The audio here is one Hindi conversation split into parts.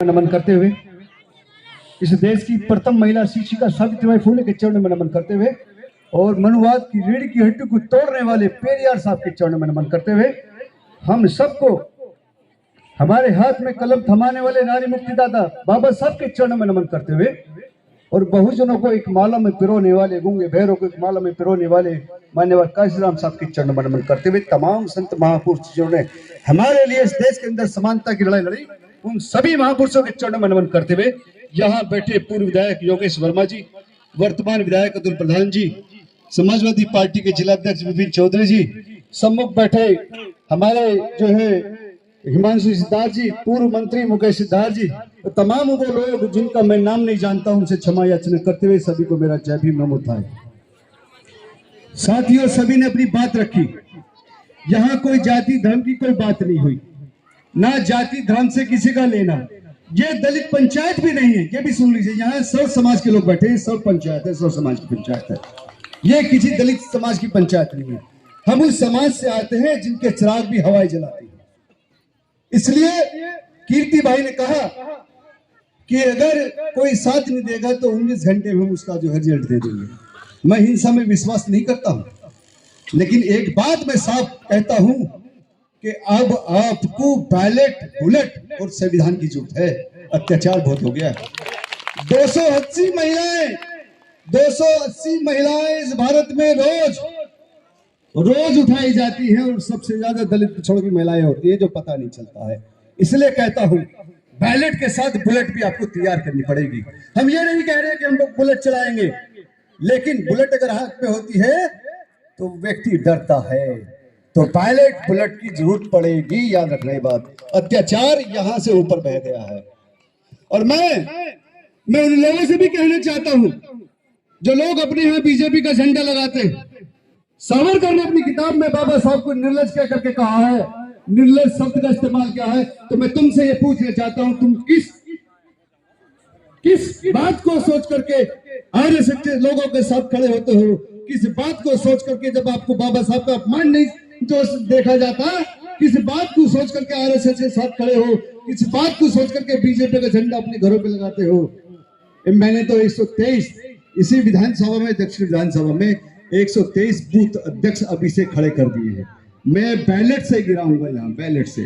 नमन करते हुए इस देश की प्रथम महिला शिक्षिका सावित्रीबाई फुले के चरणों में नमन करते हुए और मनुवाद की रीढ़ की हड्डी को तोड़ने वाले पेरियार साहब के चरणों में नमन करते हुए हम सबको हमारे हाथ में कलम थमाने वाले नारी मुक्तिदाता बाबा साहब के चरणों में नमन करते हुए और बहुजनों को एक माला में पिरोने वाले गूंगे बहरों को एक माला में पिरोने वाले मान्यवर काशीराम साहब के चरणों में नमन करते हुए तमाम संत महापुरुष जिन्होंने हमारे लिए इस देश के अंदर समानता की लड़ाई लड़ी, उन सभी महापुरुषों के चरणों में नमन करते हुए यहाँ बैठे पूर्व विधायक योगेश वर्मा जी, वर्तमान विधायक अतुल प्रधान जी, समाजवादी पार्टी के जिलाध्यक्ष विपिन चौधरी जी, सम्मुख बैठे हमारे जो है हिमांशु सिद्धार्थ जी, पूर्व मंत्री मुकेश सिद्धार्थ जी, तो तमाम वो लोग जिनका मैं नाम नहीं जानता उनसे क्षमा याचना करते हुए सभी को मेरा जय भीम नमो थाय। साथियों, सभी ने अपनी बात रखी। यहाँ कोई जाति धर्म की कोई बात नहीं हुई, ना जाति धर्म से किसी का लेना। ये दलित पंचायत भी नहीं है, ये भी सुन लीजिए। यहाँ सब समाज के लोग बैठे हैं, सब पंचायत है, सब समाज की पंचायत है। ये किसी दलित समाज की पंचायत नहीं है। हम उस समाज से आते हैं जिनके चिराग भी हवाई जलाती है। इसलिए कीर्ति भाई ने कहा कि अगर कोई साथ नहीं देगा तो 19 घंटे में हम उसका जो है रिजल्ट दे देंगे। मैं हिंसा में विश्वास नहीं करता हूं, लेकिन एक बात मैं साफ कहता हूं कि अब आपको बैलेट, बुलेट और संविधान की जरूरत है। अत्याचार बहुत हो गया। 280 महिलाएं इस भारत में रोज उठाई जाती हैं और सबसे ज्यादा दलित पिछड़ों की महिलाएं होती है, जो पता नहीं चलता है। इसलिए कहता हूं बैलेट के साथ बुलेट भी आपको तैयार करनी पड़ेगी। हम ये नहीं कह रहे कि हम लोग बुलेट चलाएंगे, लेकिन बुलेट अगर हाथ में होती है तो व्यक्ति डरता है, तो बैलेट बुलेट की जरूरत पड़ेगी। याद रखना ये बात। अत्याचार यहां से ऊपर बह गया है। और मैं उन लोगों से भी कहना चाहता हूं जो लोग अपने यहां बीजेपी का झंडा लगाते हैं। सावरकर ने अपनी किताब में बाबा साहब को निर्लज क्या करके कहा है, निर्लज शब्द का इस्तेमाल किया है। तो मैं तुमसे ये पूछना चाहता हूं, तुम किस बात को सोच करके आरएसएस के लोगों के साथ खड़े होते हो? किस बात को सोच करके, जब आपको बाबा साहब का अपमान नहीं जो देखा जाता, किस बात को सोच करके आरएसएस के साथ खड़े हो? किस बात को सोच करके बीजेपी का झंडा अपने घरों पे लगाते हो? मैंने तो 123 इसी विधानसभा में, दक्षिण विधानसभा में 123 बूथ अध्यक्ष अभी से खड़े कर दिए हैं। मैं बैलेट से गिराऊंगा, यहाँ बैलेट से।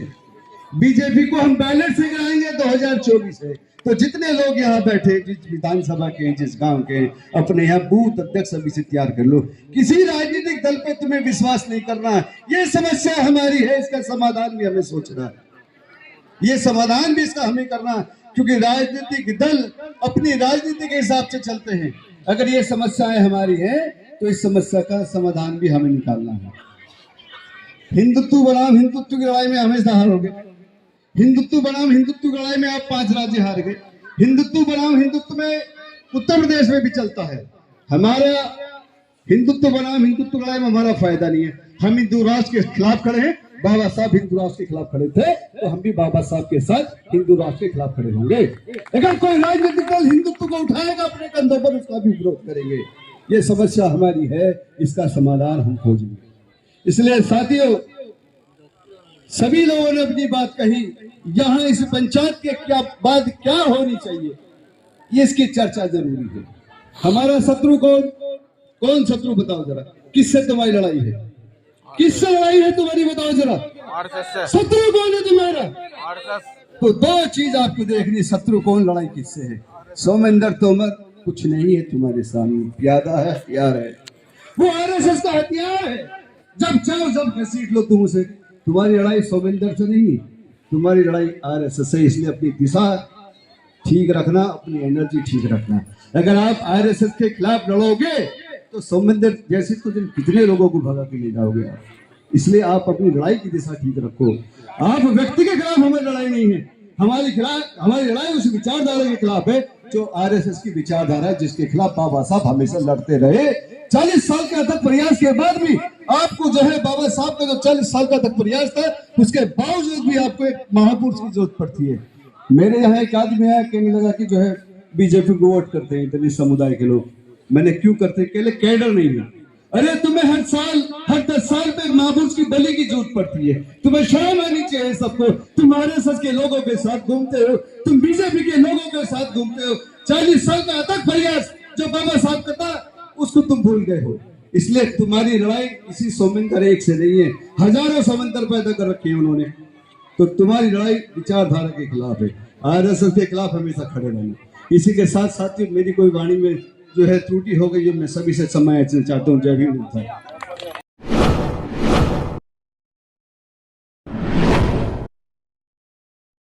बीजेपी को हम बैलेट से गिराएंगे 2024 से। तो जितने लोग यहाँ बैठे, जिस विधानसभा के, जिस गांव के, अपने यहाँ बूथ अध्यक्ष अभी से तैयार कर लो। किसी राजनीतिक दल पे तुम्हें विश्वास नहीं करना। ये समस्या हमारी है, इसका समाधान भी हमें सोचना है। ये समाधान भी इसका हमें करना, क्योंकि राजनीतिक दल अपनी राजनीति के हिसाब से चलते हैं। अगर ये समस्याएं हमारी हैं तो इस समस्या का समाधान भी हमें निकालना है। हिंदुत्व बनाम हिंदुत्व की लड़ाई में हमेशा हार हो गए। हिंदुत्व बनाम हिंदुत्व की लड़ाई में आप 5 राज्य हार गए। हिंदुत्व बनाम हिंदुत्व में उत्तर प्रदेश में भी चलता है। हमारा हिंदुत्व बनाम हिंदुत्व की लड़ाई में हमारा फायदा नहीं है। हम हिंदू राष्ट्र के खिलाफ खड़े हैं। बाबा साहब हिंदू राष्ट्र के खिलाफ खड़े थे, तो हम भी बाबा साहब के साथ हिंदू राष्ट्र के खिलाफ खड़े होंगे। अगर कोई राजनीतिक दल हिंदुत्व को उठाएगा अपने कंधों पर, उसका भी विरोध करेंगे। ये समस्या हमारी है, इसका समाधान हम खोजेंगे। इसलिए साथियों, सभी लोगों ने अपनी बात कही। यहाँ इस पंचायत के क्या बात क्या होनी चाहिए, ये इसकी चर्चा जरूरी है। हमारा शत्रु कौन शत्रु बताओ जरा। किससे तुम्हारी लड़ाई है? किससे लड़ाई है तुम्हारी, बताओ जरा। शत्रु कौन है तुम्हारा? तो 2 चीज आपको देखनी, शत्रु कौन, लड़ाई किससे है। सोमेंद्र तोमर कुछ नहीं है तुम्हारे सामने, प्यादा है, हथियार है। वो आरएसएस का हथियार है। जब चाहो जब घसीट लो तुम उसे। तुम्हारी लड़ाई सोमेंद्र से नहीं, तुम्हारी लड़ाई आरएसएस से। इसलिए अपनी दिशा ठीक रखना, अपनी एनर्जी ठीक रखना। अगर आप आरएसएस के खिलाफ लड़ोगे तो सोमेंद्र जैसे तो कितने लोगों को भगा के ले जाओगे आप। इसलिए आप अपनी लड़ाई की दिशा ठीक रखो। आप व्यक्ति के खिलाफ हमारी लड़ाई नहीं है। हमारी लड़ाई उस विचारधारा के खिलाफ है जो आरएसएस की विचारधारा, जिसके खिलाफ बाबा साहब हमेशा लड़ते रहे। 40 साल के अथक प्रयास के बाद भी आपको जो है बाबा साहब का जो 40 साल का अथक प्रयास था, उसके बावजूद भी आपको एक महापुरुष की जरूरत पड़ती है। मेरे यहाँ एक आदमी आया, कहने लगा कि जो है बीजेपी को वोट करते हैं दलित समुदाय के लोग। मैंने क्यों करते? कहले कैडर नहीं है। अरे तुम्हें हर 10 साल पे महबूब की बलि की जरूरत पड़ती है। तुम्हें शर्म आनी चाहिए सबको। तुम आरएसएस के लोगों के साथ घूमते हो, तुम बीजेपी के लोगों के साथ घूमते हो। 40 साल का अथक प्रयास जो बाबा साहब का था उसको तुम भूल गए हो। इसलिए तुम्हारी लड़ाई इसी सोमेंदर एक से नहीं है, हजारों सोमेंदर पैदा कर रखे हैं उन्होंने। तो तुम्हारी लड़ाई विचारधारा के खिलाफ है, आरएसएस के खिलाफ हमेशा खड़े रहना। इसी के साथ साथियों, मेरी कोई वाणी में जो है त्रुटि हो गई, जो मैं सभी से क्षमा याचना चाहता हूँ। जय भीम।